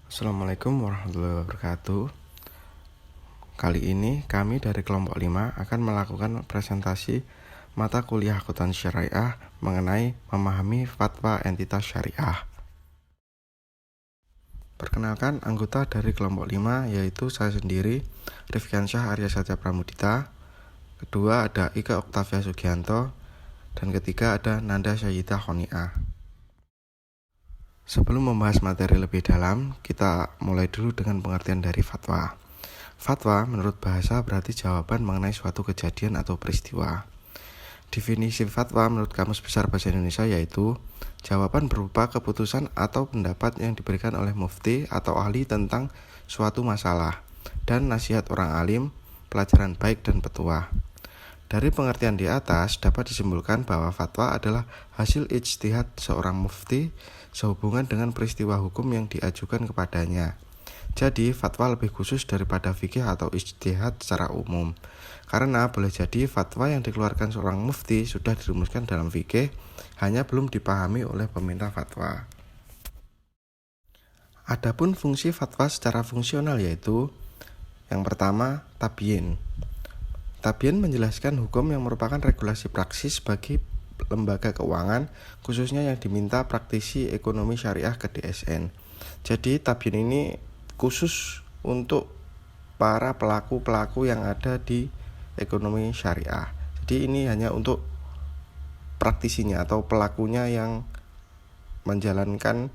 Assalamualaikum warahmatullahi wabarakatuh. Kali ini kami dari kelompok 5 akan melakukan presentasi mata kuliah akuntansi syariah mengenai memahami fatwa entitas syariah. Perkenalkan anggota dari kelompok 5 yaitu saya sendiri, Rifkiansyah Arya Satya Pramudita. Kedua ada Ika Oktavia Sugianto. Dan ketiga ada Nanda Syahida Khoniah. Sebelum membahas materi lebih dalam, kita mulai dulu dengan pengertian dari fatwa. Fatwa menurut bahasa berarti jawaban mengenai suatu kejadian atau peristiwa. Definisi fatwa menurut Kamus Besar Bahasa Indonesia yaitu jawaban berupa keputusan atau pendapat yang diberikan oleh mufti atau ahli tentang suatu masalah dan nasihat orang alim, pelajaran baik dan petua. Dari pengertian di atas dapat disimpulkan bahwa fatwa adalah hasil ijtihad seorang mufti sehubungan dengan peristiwa hukum yang diajukan kepadanya. Jadi, fatwa lebih khusus daripada fikih atau ijtihad secara umum. Karena boleh jadi fatwa yang dikeluarkan seorang mufti sudah dirumuskan dalam fikih, hanya belum dipahami oleh peminta fatwa. Adapun fungsi fatwa secara fungsional yaitu yang pertama, tabyin. Tabyin menjelaskan hukum yang merupakan regulasi praksis bagi lembaga keuangan, khususnya yang diminta praktisi ekonomi syariah ke DSN. Jadi tabyin ini khusus untuk para pelaku-pelaku yang ada di ekonomi syariah. Jadi ini hanya untuk praktisinya atau pelakunya yang menjalankan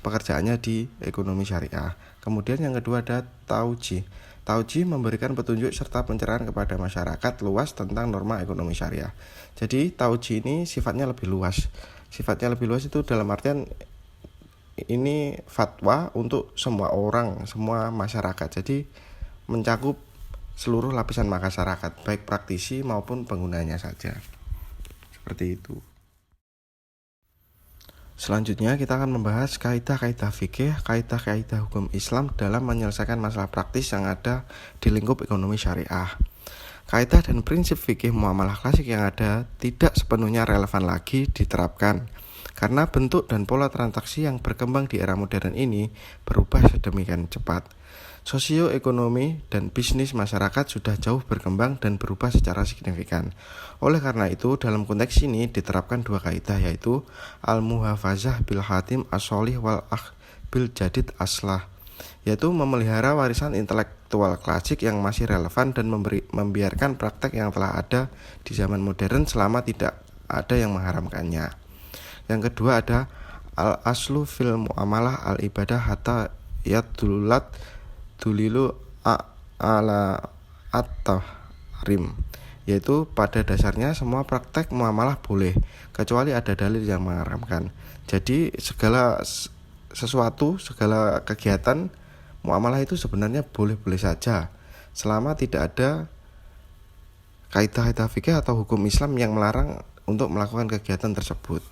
pekerjaannya di ekonomi syariah. Kemudian yang kedua ada taujih. Taujih memberikan petunjuk serta pencerahan kepada masyarakat luas tentang norma ekonomi syariah. Jadi taujih ini sifatnya lebih luas. Sifatnya lebih luas itu dalam artian ini fatwa untuk semua orang, semua masyarakat. Jadi mencakup seluruh lapisan masyarakat, baik praktisi maupun penggunanya saja. Seperti itu. Selanjutnya kita akan membahas kaidah-kaidah fikih, kaidah-kaidah hukum Islam dalam menyelesaikan masalah praktis yang ada di lingkup ekonomi syariah. Kaidah dan prinsip fikih muamalah klasik yang ada tidak sepenuhnya relevan lagi diterapkan karena bentuk dan pola transaksi yang berkembang di era modern ini berubah sedemikian cepat. Sosioekonomi dan bisnis masyarakat sudah jauh berkembang dan berubah secara signifikan. Oleh karena itu, dalam konteks ini diterapkan dua kaidah yaitu al-muhafazah bil hatim as-sholih wal bil jadid aslah, yaitu memelihara warisan intelektual klasik yang masih relevan dan membiarkan praktek yang telah ada di zaman modern selama tidak ada yang mengharamkannya. Yang kedua ada al-aslu fil muamalah al-ibadah hatta yadulat dulilu ala at-tahrim, yaitu pada dasarnya semua praktek muamalah boleh kecuali ada dalil yang mengharamkan. Jadi segala kegiatan muamalah itu sebenarnya boleh-boleh saja selama tidak ada kaidah-kaidah fikih atau hukum Islam yang melarang untuk melakukan kegiatan tersebut.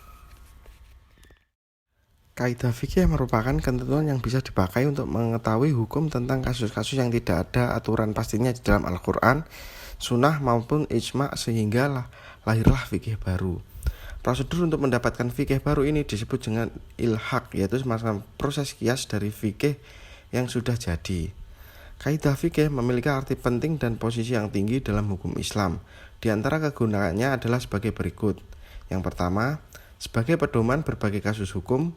Kaidah fikih merupakan ketentuan yang bisa dipakai untuk mengetahui hukum tentang kasus-kasus yang tidak ada aturan pastinya di dalam Al-Quran, Sunnah maupun Ijma' sehingga lahirlah fikih baru. Prosedur untuk mendapatkan fikih baru ini disebut dengan ilhaq, yaitu semacam proses kias dari fikih yang sudah jadi. Kaidah fikih memiliki arti penting dan posisi yang tinggi dalam hukum Islam. Di antara kegunaannya adalah sebagai berikut. Yang pertama, sebagai pedoman berbagai kasus hukum,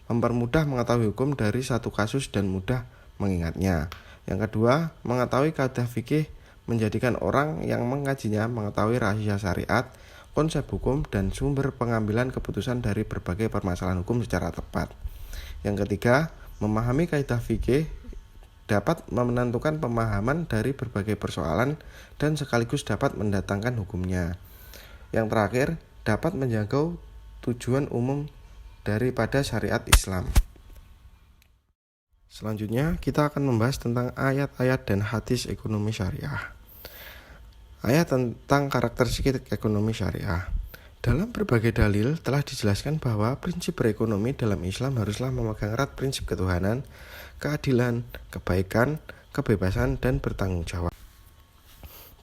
mempermudah mengetahui hukum dari satu kasus dan mudah mengingatnya. Yang kedua, mengetahui kaidah fikih menjadikan orang yang mengkajinya mengetahui rahasia syariat, konsep hukum, dan sumber pengambilan keputusan dari berbagai permasalahan hukum secara tepat. Yang ketiga, memahami kaidah fikih dapat menentukan pemahaman dari berbagai persoalan dan sekaligus dapat mendatangkan hukumnya. Yang terakhir, dapat menjangkau tujuan umum daripada syariat Islam. Selanjutnya kita akan membahas tentang ayat-ayat dan hadis ekonomi syariah. Ayat tentang karakteristik ekonomi syariah. Dalam berbagai dalil telah dijelaskan bahwa prinsip berekonomi dalam Islam haruslah memegang erat prinsip ketuhanan, keadilan, kebaikan, kebebasan, dan bertanggung jawab.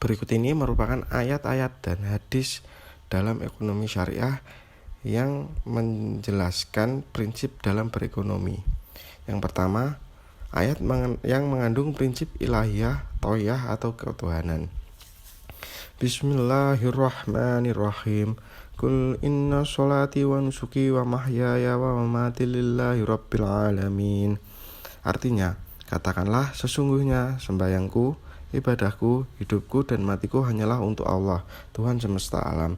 Berikut ini merupakan ayat-ayat dan hadis dalam ekonomi syariah yang menjelaskan prinsip dalam berekonomi. Yang pertama, Ayat yang mengandung prinsip ilahiyah, thoyah atau ketuhanan. Bismillahirrahmanirrahim. Kul inna sholati wa nusuki wa mahyaya wa mamati lillahi rabbil alamin. Artinya, katakanlah sesungguhnya sembahyangku, ibadahku, hidupku dan matiku hanyalah untuk Allah, Tuhan semesta alam.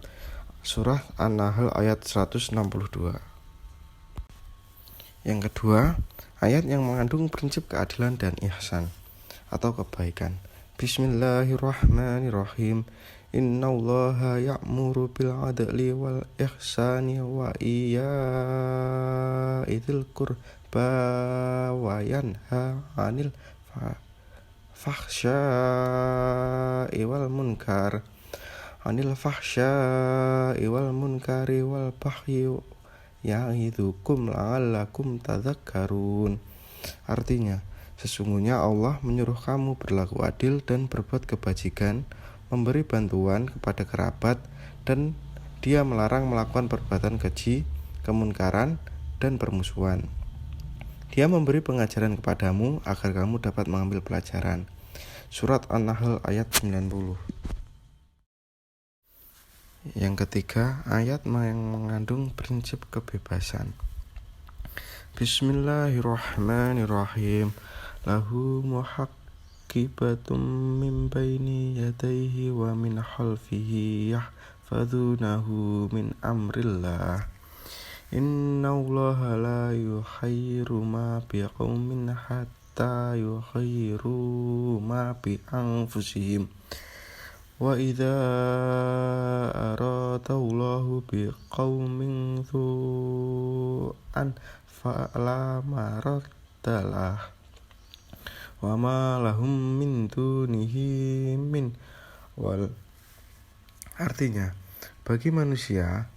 Surah An-Nahl ayat 162. Yang kedua, ayat yang mengandung prinsip keadilan dan ihsan atau kebaikan. Bismillahirrahmanirrahim. Innallaha ya'muru bil adli wal ihsani wa iyya'idil qurba wa yanha 'anil fahsya'i wal munkari wal baghi ya'idukum la'allakum tadzakkarun. Artinya, sesungguhnya Allah menyuruh kamu berlaku adil dan berbuat kebajikan, memberi bantuan kepada kerabat, dan Dia melarang melakukan perbuatan keji, kemunkaran, dan permusuhan. Dia memberi pengajaran kepadamu agar kamu dapat mengambil pelajaran. Surat An-Nahl ayat 90. Yang ketiga, ayat yang mengandung prinsip kebebasan. Bismillahirrahmanirrahim. Lahu muhaqqibatum min baini yadayhi wa min khalfihi yahfazunahu min amrillah. Innallaha la yughayyiru ma biqaumin hatta yughayyiru ma bi anfusihim. Wa idza aradallahu biqaumin su'an fala maraddalah wa ma lahum min dunihi min wal. Artinya, bagi manusia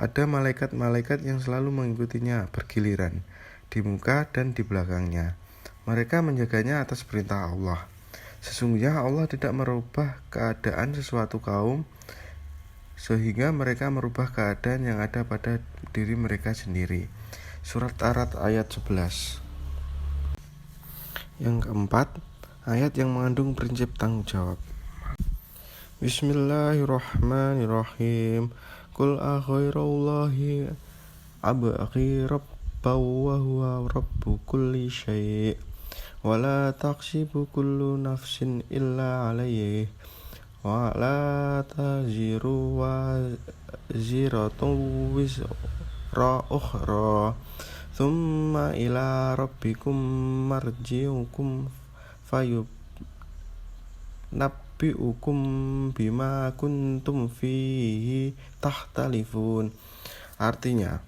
ada malaikat-malaikat yang selalu mengikutinya bergiliran di muka dan di belakangnya. Mereka menjaganya atas perintah Allah. Sesungguhnya Allah tidak merubah keadaan sesuatu kaum sehingga mereka merubah keadaan yang ada pada diri mereka sendiri. Surat Ar-Ra'd ayat 11. Yang keempat, ayat yang mengandung prinsip tanggung jawab. Bismillahirrahmanirrahim. Qul aghairallahi abghi rabban wa huwa rabbu kulli syai'. Wala taksibu kullu nafsin illa alayhi wa la taziru waziratun wizra ukhra thumma ila rabbikum marji'ukum fayunabbi'ukum bima kuntum fihi tahtalifun. Artinya,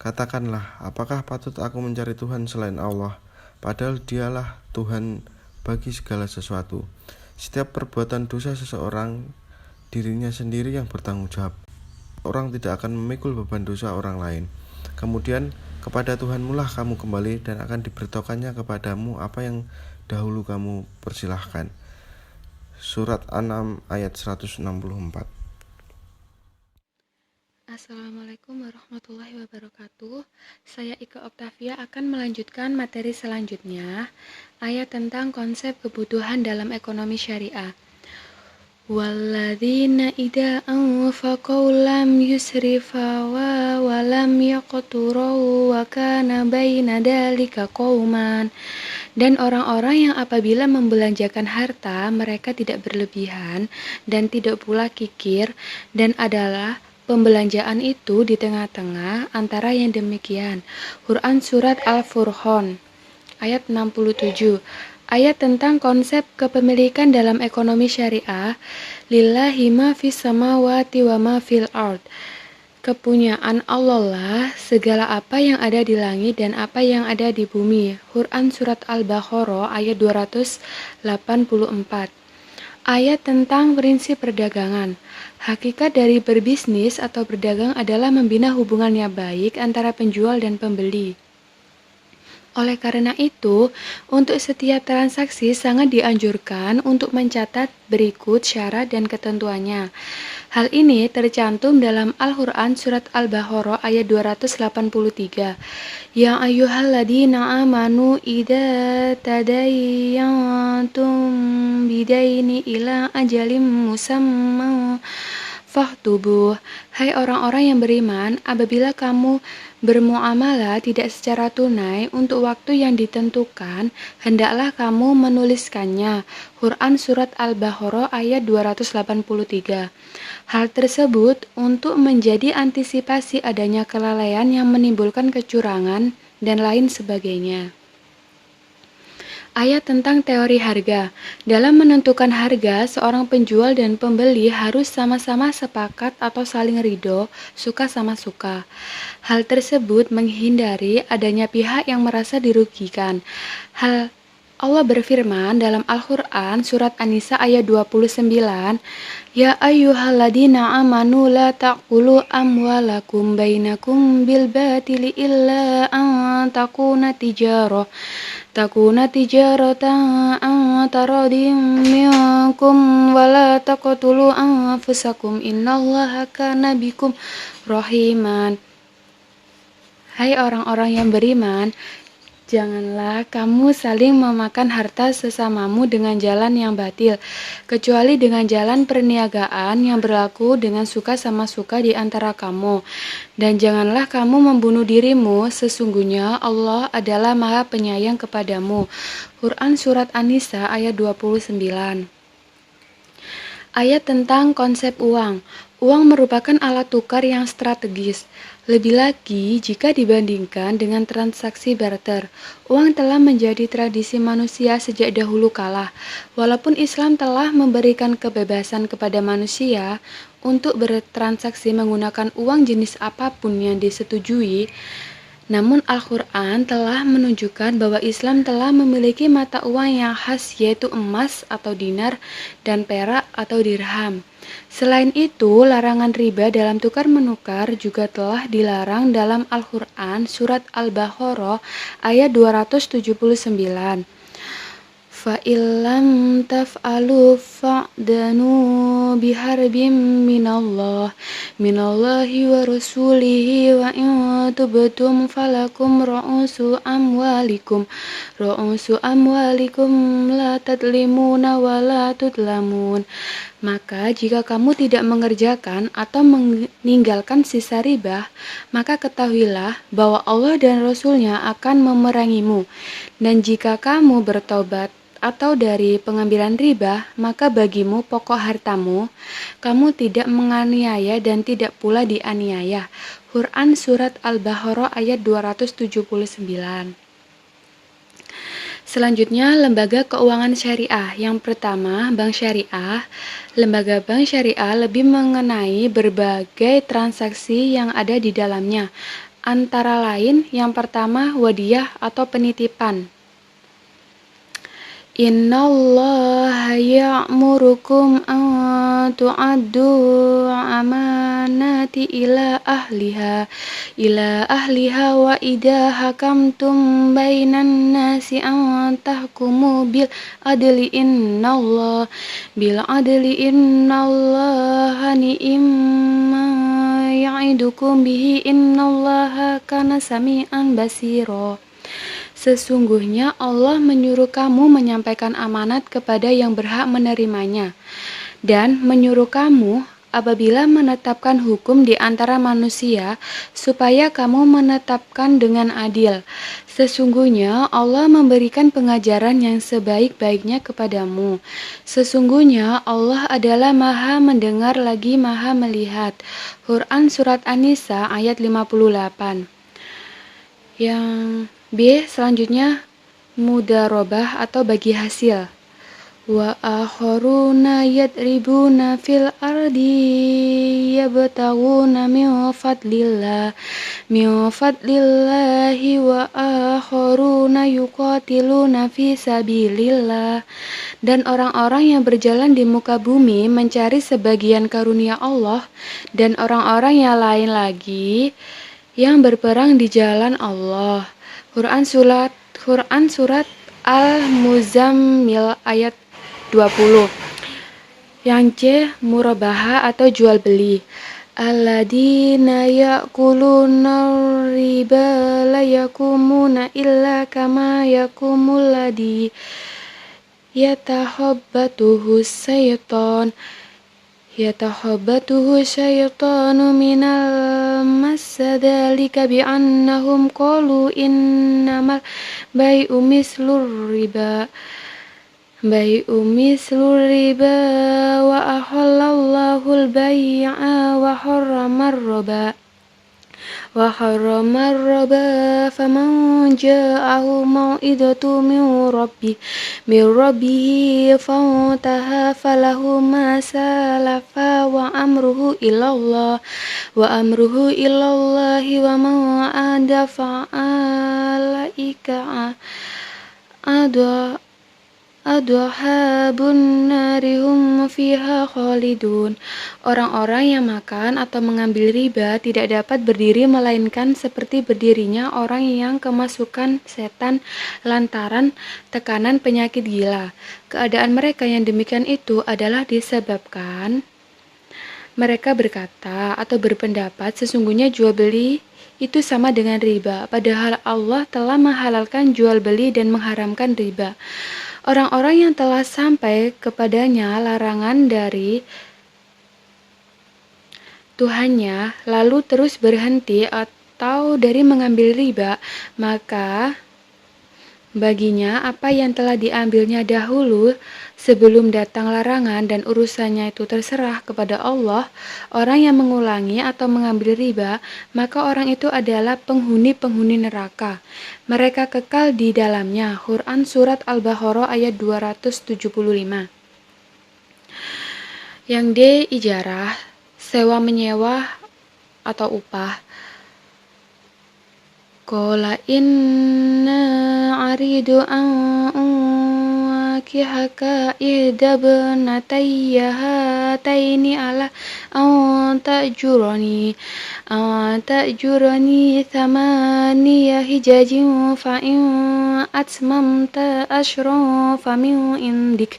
katakanlah, apakah patut aku mencari Tuhan selain Allah, padahal Dialah Tuhan bagi segala sesuatu. Setiap perbuatan dosa seseorang, dirinya sendiri yang bertanggung jawab. Orang tidak akan memikul beban dosa orang lain. Kemudian kepada Tuhanmu lah kamu kembali dan akan diberitahukannya kepadamu apa yang dahulu kamu persilahkan. Surat An-Naml ayat 164. Assalamualaikum warahmatullahi wabarakatuh. Saya Ika Oktavia akan melanjutkan materi selanjutnya, ayat tentang konsep kebutuhan dalam ekonomi syariah. Walladzina idza anfaqu lam yusrifu wa lam yaqturu wa kana baina dzalika qauman. Dan orang-orang yang apabila membelanjakan harta, mereka tidak berlebihan dan tidak pula kikir, dan adalah pembelanjaan itu di tengah-tengah antara yang demikian. Quran Surat Al-Furqan ayat 67. Ayat tentang konsep kepemilikan dalam ekonomi syariah. Lillahi ma fis samawati wa ma fil ard. Kepunyaan Allah lah segala apa yang ada di langit dan apa yang ada di bumi. Quran Surat Al-Baqarah ayat 284. Ayat tentang prinsip perdagangan. Hakikat dari berbisnis atau berdagang adalah membina hubungan yang baik antara penjual dan pembeli. Oleh karena itu, untuk setiap transaksi sangat dianjurkan untuk mencatat berikut syarat dan ketentuannya. Hal ini tercantum dalam Al-Quran Surat Al-Baqarah ayat 283. Ya ayyuhalladzina amanu idza tadayantum bidaini ila ajalim musamma faktubuh. Hai orang-orang yang beriman, apabila kamu bermuamalah tidak secara tunai untuk waktu yang ditentukan, hendaklah kamu menuliskannya. Quran Surat Al-Baqarah ayat 283. Hal tersebut untuk menjadi antisipasi adanya kelalaian yang menimbulkan kecurangan dan lain sebagainya. Ayat tentang teori harga. Dalam menentukan harga, seorang penjual dan pembeli harus sama-sama sepakat atau saling ridho, suka sama suka. Hal tersebut menghindari adanya pihak yang merasa dirugikan. Allah berfirman dalam Al-Quran Surat An-Nisa ayat 29, Ya ayyuhalladzina amanu la ta'kulu amwalakum bainakum bil batili illa an takuna tijaratan an taradim minkum wa la taqtulu anfusakum innallaha kana bikum rahiman. Hai orang-orang yang beriman, janganlah kamu saling memakan harta sesamamu dengan jalan yang batil, kecuali dengan jalan perniagaan yang berlaku dengan suka sama suka di antara kamu. Dan janganlah kamu membunuh dirimu, sesungguhnya Allah adalah Maha Penyayang kepadamu. Quran Surat An-Nisa ayat 29. Ayat tentang konsep uang. Uang merupakan alat tukar yang strategis. Lebih lagi jika dibandingkan dengan transaksi barter. Uang telah menjadi tradisi manusia sejak dahulu kala. Walaupun Islam telah memberikan kebebasan kepada manusia untuk bertransaksi menggunakan uang jenis apapun yang disetujui, namun Al-Quran telah menunjukkan bahwa Islam telah memiliki mata uang yang khas, yaitu emas atau dinar dan perak atau dirham. Selain itu, larangan riba dalam tukar-menukar juga telah dilarang dalam Al-Quran Surat Al-Baqarah ayat 279. Fa'illam taf'alu fa'danu biharbim minallahi wa rasulihi wa in tubtum falakum ra'usu amwalikum la tadlimuna wa la tudlamun. Maka jika kamu tidak mengerjakan atau meninggalkan sisa riba, maka ketahuilah bahwa Allah dan Rasul-Nya akan memerangimu. Dan jika kamu bertobat atau dari pengambilan riba, maka bagimu pokok hartamu, kamu tidak menganiaya dan tidak pula dianiaya. Quran Surat Al-Baqarah ayat 279. Selanjutnya, lembaga keuangan syariah. Yang pertama, bank syariah. Lembaga bank syariah lebih mengenai berbagai transaksi yang ada di dalamnya. Antara lain, yang pertama, wadiyah atau penitipan. Innallaha ya'murukum an tu'addu amanati ila ahliha wa idha hakamtum bainan nasi an tahkumu bil adli innallaha ni'imma ya'idukum bihi innallaha kana sami'an basira. Sesungguhnya Allah menyuruh kamu menyampaikan amanat kepada yang berhak menerimanya, dan menyuruh kamu apabila menetapkan hukum di antara manusia, supaya kamu menetapkan dengan adil. Sesungguhnya Allah memberikan pengajaran yang sebaik-baiknya kepadamu. Sesungguhnya Allah adalah Maha mendengar lagi Maha melihat. Quran Surat An-Nisa ayat 58. Yang B selanjutnya mudharabah atau bagi hasil. Wa akharuna yadribuna fil ardi yabtaguna min fadlillahi wa akharuna yuqatiluna fi sabilillah. Dan orang-orang yang berjalan di muka bumi mencari sebagian karunia Allah, dan orang-orang yang lain lagi yang berperang di jalan Allah. Quran Surat Al-Muzammil ayat 20. Yang C, murabaha atau jual beli. Alladzina ya'kuluna riba la yakumuna illa kama yakumul ladzi yatakhabbatuhu syaitanu minal mas dzalika bi'annahum qalu innamal bai'u mislur riba wa ahallallahu al-bai'a wa harramar riba faman ja'ahu mau'izatu min rabbih fantaha falahu ma salafa wa amruhu ilallahi wa man ada fa'alaika adhabun narihum fiha khalidun. Orang-orang yang makan atau mengambil riba tidak dapat berdiri melainkan seperti berdirinya orang yang kemasukan setan lantaran tekanan penyakit gila. Keadaan mereka yang demikian itu adalah disebabkan mereka berkata atau berpendapat sesungguhnya jual beli itu sama dengan riba, padahal Allah telah menghalalkan jual beli dan mengharamkan riba. Orang-orang yang telah sampai kepadanya larangan dari Tuhannya, lalu terus berhenti atau dari mengambil riba, maka baginya apa yang telah diambilnya dahulu sebelum datang larangan dan urusannya itu terserah kepada Allah. Orang yang mengulangi atau mengambil riba, maka orang itu adalah penghuni-penghuni neraka. Mereka kekal di dalamnya. Quran Surat Al-Baqarah ayat 275. Yang D, ijarah, sewa menyewa atau upah. Qala inna aridu an unkihaka ihdabnatayya hataini ala an ta'jurani thamaniya hijajin fa in atmamta ashran famin indika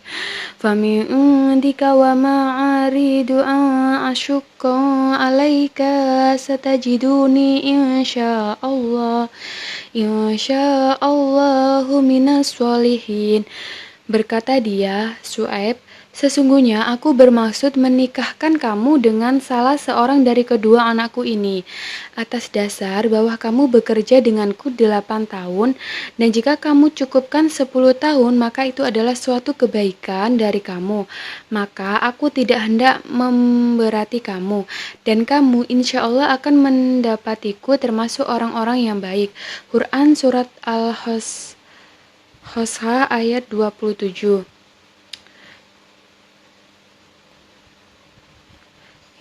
wa ma'aridu an ashukka alaika satajiduni insya'allahu minas sholihin. Berkata dia, Syuaib, sesungguhnya aku bermaksud menikahkan kamu dengan salah seorang dari kedua anakku ini, atas dasar bahwa kamu bekerja denganku 8 tahun, dan jika kamu cukupkan 10 tahun, maka itu adalah suatu kebaikan dari kamu. Maka aku tidak hendak memberati kamu, dan kamu insya Allah akan mendapatiku termasuk orang-orang yang baik. Quran Surat Al-Hosha ayat 27.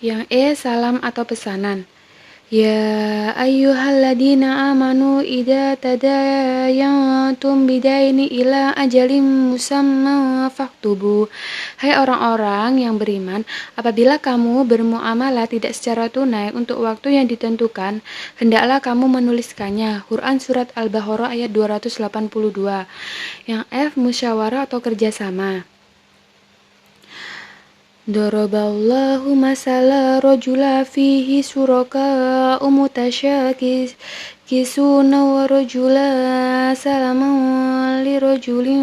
Yang E, salam atau pesanan. Ya ayyuhalladzina amanu idza tadayantum bidaini ila ajalin musamma faktubu. Hai orang-orang yang beriman, apabila kamu bermuamalah tidak secara tunai untuk waktu yang ditentukan, hendaklah kamu menuliskannya. Quran Surat Al-Baqarah ayat 282. Yang F, musyawarah atau kerjasama. Daraballahu masala rajula fihi suraka mutasyakisuna wa rajula salaman li rajulin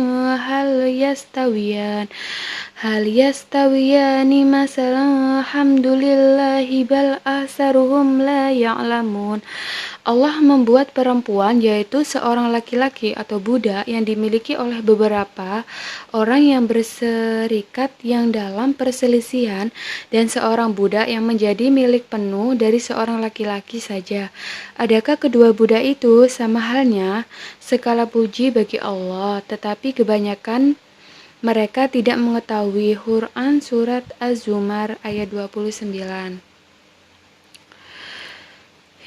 hal yastawiyani masalan alhamdulillahi bal ahsaruhum la ya'lamun. Allah membuat perempuan, yaitu seorang laki-laki atau budak yang dimiliki oleh beberapa orang yang berserikat yang dalam perselisihan, dan seorang budak yang menjadi milik penuh dari seorang laki-laki saja. Adakah kedua budak itu sama halnya? Segala puji bagi Allah, tetapi kebanyakan mereka tidak mengetahui. Quran Surat Az-Zumar ayat 29.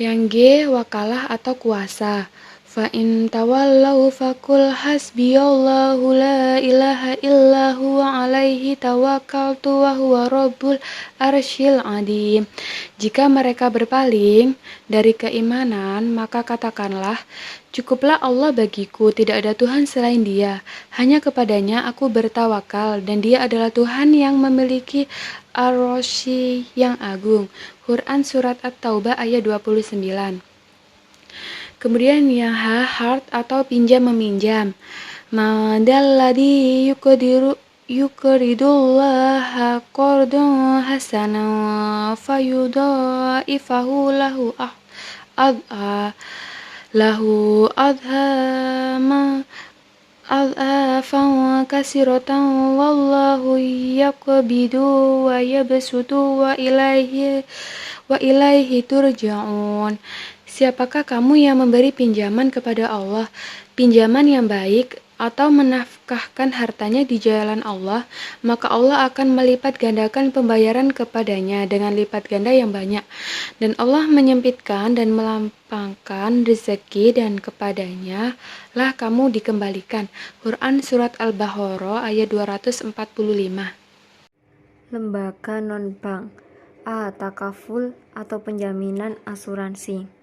Yang G, wakalah atau kuasa. Fa in tawallaw faqul hasbiyallahu la ilaha illa huwa alaihi tawakkaltu wa huwa rabbul arsyil azim. Jika mereka berpaling dari keimanan, maka katakanlah, cukuplah Allah bagiku, tidak ada Tuhan selain Dia. Hanya kepadanya aku bertawakal, dan Dia adalah Tuhan yang memiliki Ar-Rasy yang agung. Quran Surat At-Taubah ayat 29. Kemudian yang hard atau pinjam meminjam. Madalladzi yuqridullaha qardan hasanan fayudha'ifahu adhafan kasiratan wallahu yaqbidu wa yabsutu wa ilaihi turja'un. Siapakah kamu yang memberi pinjaman kepada Allah, pinjaman yang baik, atau menafkahkan hartanya di jalan Allah, maka Allah akan melipat gandakan pembayaran kepadanya dengan lipat ganda yang banyak. Dan Allah menyempitkan dan melampangkan rezeki, dan kepadanya lah kamu dikembalikan. Quran Surat Al-Baqarah ayat 245. Lembaga non-bank, takaful atau penjaminan asuransi.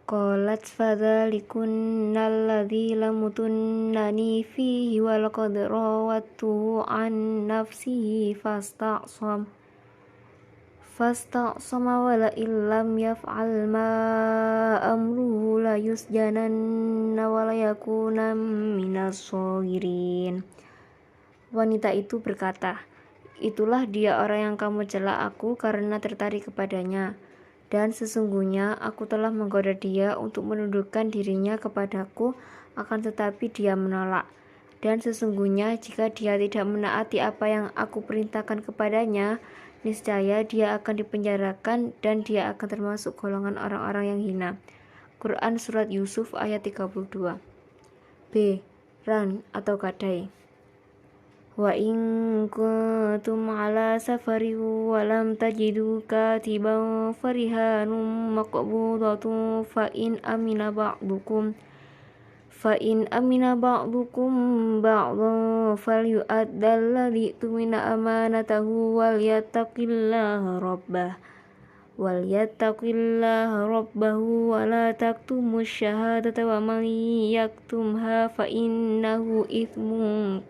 Qalat fadzalikunna alladzi lamutunnani fihi wa laqad rawattu an nafsihi fasta'sama wa la illam yaf'al ma amruhu la yusjananna wa la yakuna minas shagirin. Wanita itu berkata, itulah dia orang yang kamu cela aku karena tertarik kepadanya. Dan sesungguhnya aku telah menggoda dia untuk menundukkan dirinya kepadaku, akan tetapi dia menolak. Dan sesungguhnya jika dia tidak menaati apa yang aku perintahkan kepadanya, niscaya dia akan dipenjarakan dan dia akan termasuk golongan orang-orang yang hina. Quran Surat Yusuf ayat 32. B. Ran atau gadai. Wa in kuntum ala safari wa lam tajidu katiban farihanum maqbudatun fa in amina ba'dukum ba'dan falyu'adda alladhi tumina amanatahu wal yattaqillaha rabbahu wa la taktumus syahadata wa man yaktumha fa innahu ithmun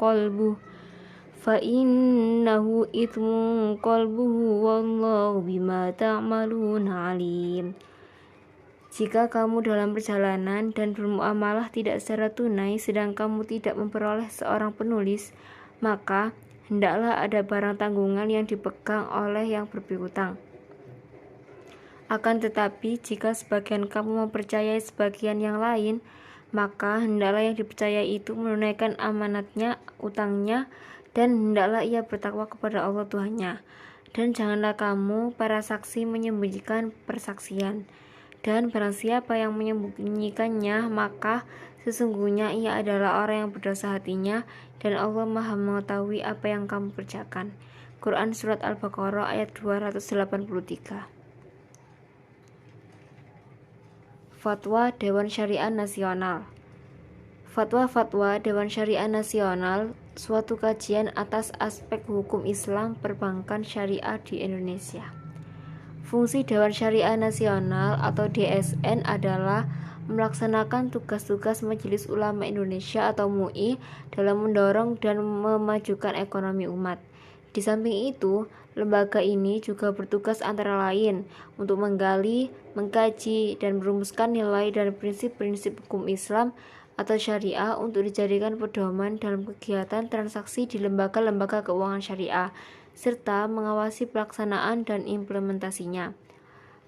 qalbuhu wallahu bima ta'maluna alim. Jika kamu dalam perjalanan dan bermuamalah tidak secara tunai sedang kamu tidak memperoleh seorang penulis, maka hendaklah ada barang tanggungan yang dipegang oleh yang berpiutang. Akan tetapi jika sebagian kamu mempercayai sebagian yang lain, maka hendaklah yang dipercayai itu menunaikan amanatnya, utangnya, dan hendaklah ia bertakwa kepada Allah Tuhannya. Dan janganlah kamu para saksi menyembunyikan persaksian. Dan barang siapa yang menyembunyikannya, maka sesungguhnya ia adalah orang yang berdosa hatinya, dan Allah Maha mengetahui apa yang kamu kerjakan. Quran Surat Al-Baqarah ayat 283. Fatwa Dewan Syariah Nasional. Fatwa Dewan Syariah Nasional suatu kajian atas aspek hukum Islam perbankan syariah di Indonesia. Fungsi Dewan Syariah Nasional atau DSN adalah melaksanakan tugas-tugas Majelis Ulama Indonesia atau MUI dalam mendorong dan memajukan ekonomi umat. Di samping itu, lembaga ini juga bertugas antara lain untuk menggali, mengkaji, dan merumuskan nilai dan prinsip-prinsip hukum Islam atau syariah untuk dijadikan pedoman dalam kegiatan transaksi di lembaga-lembaga keuangan syariah, serta mengawasi pelaksanaan dan implementasinya.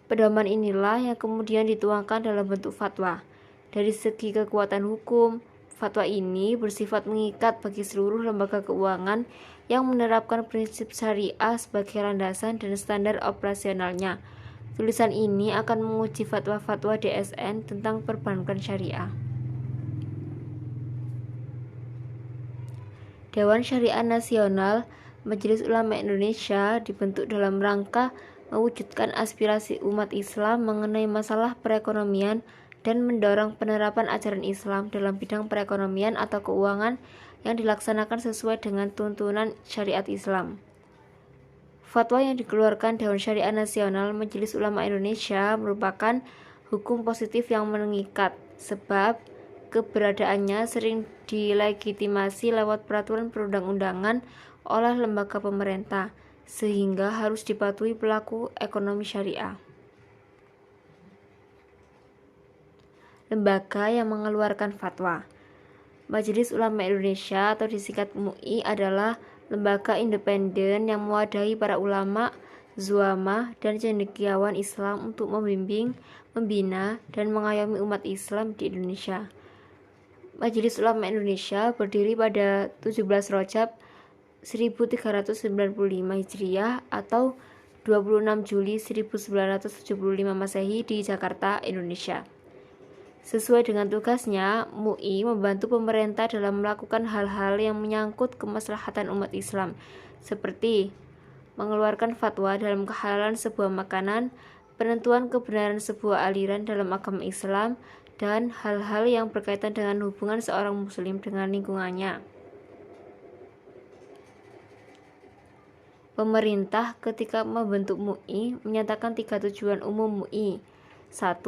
Pedoman inilah yang kemudian dituangkan dalam bentuk fatwa. Dari segi kekuatan hukum, fatwa ini bersifat mengikat bagi seluruh lembaga keuangan yang menerapkan prinsip syariah sebagai landasan dan standar operasionalnya. Tulisan ini akan menguji fatwa-fatwa DSN tentang perbankan syariah. Dewan Syariah Nasional Majelis Ulama Indonesia dibentuk dalam rangka mewujudkan aspirasi umat Islam mengenai masalah perekonomian dan mendorong penerapan ajaran Islam dalam bidang perekonomian atau keuangan yang dilaksanakan sesuai dengan tuntunan syariat Islam. Fatwa yang dikeluarkan Dewan Syariah Nasional Majelis Ulama Indonesia merupakan hukum positif yang mengikat, sebab keberadaannya sering dilegitimasi lewat peraturan perundang-undangan oleh lembaga pemerintah, sehingga harus dipatuhi pelaku ekonomi syariah. Lembaga yang mengeluarkan fatwa. Majelis Ulama Indonesia atau disingkat MUI adalah lembaga independen yang mewadahi para ulama, zuama, dan cendekiawan Islam untuk membimbing, membina, dan mengayomi umat Islam di Indonesia. Majelis Ulama Indonesia berdiri pada 17 Rajab 1395 Hijriah atau 26 Juli 1975 Masehi di Jakarta, Indonesia. Sesuai dengan tugasnya, MUI membantu pemerintah dalam melakukan hal-hal yang menyangkut kemaslahatan umat Islam, seperti mengeluarkan fatwa dalam kehalalan sebuah makanan, penentuan kebenaran sebuah aliran dalam agama Islam, dan hal-hal yang berkaitan dengan hubungan seorang muslim dengan lingkungannya. Pemerintah ketika membentuk MUI menyatakan 3 tujuan umum MUI. 1.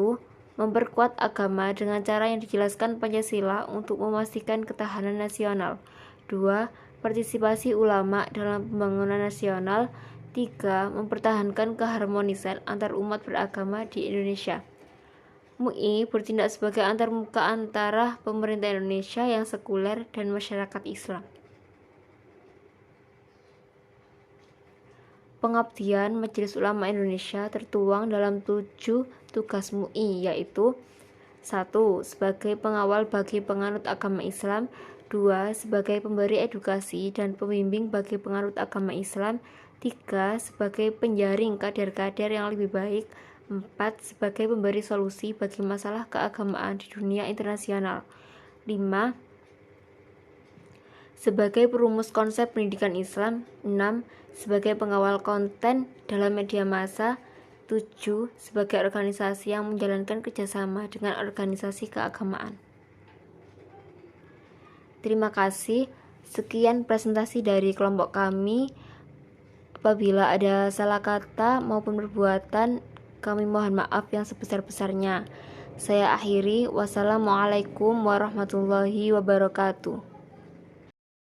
Memperkuat agama dengan cara yang dijelaskan Pancasila untuk memastikan ketahanan nasional. 2. Partisipasi ulama dalam pembangunan nasional. 3. Mempertahankan keharmonisan antar umat beragama di Indonesia. MUI bertindak sebagai antarmuka antara pemerintah Indonesia yang sekuler dan masyarakat Islam. Pengabdian Majelis Ulama Indonesia tertuang dalam 7 tugas MUI, yaitu 1. Sebagai pengawal bagi penganut agama Islam. 2. Sebagai pemberi edukasi dan pembimbing bagi penganut agama Islam. 3. Sebagai penjaring kader-kader yang lebih baik. 4. Sebagai pemberi solusi bagi masalah keagamaan di dunia internasional. 5. Sebagai perumus konsep pendidikan Islam. 6. Sebagai pengawal konten dalam media massa. 7. Sebagai organisasi yang menjalankan kerjasama dengan organisasi keagamaan. Terima kasih. Sekian presentasi dari kelompok kami. Apabila ada salah kata maupun perbuatan, kami mohon maaf yang sebesar-besarnya. Saya akhiri. Wassalamualaikum warahmatullahi wabarakatuh.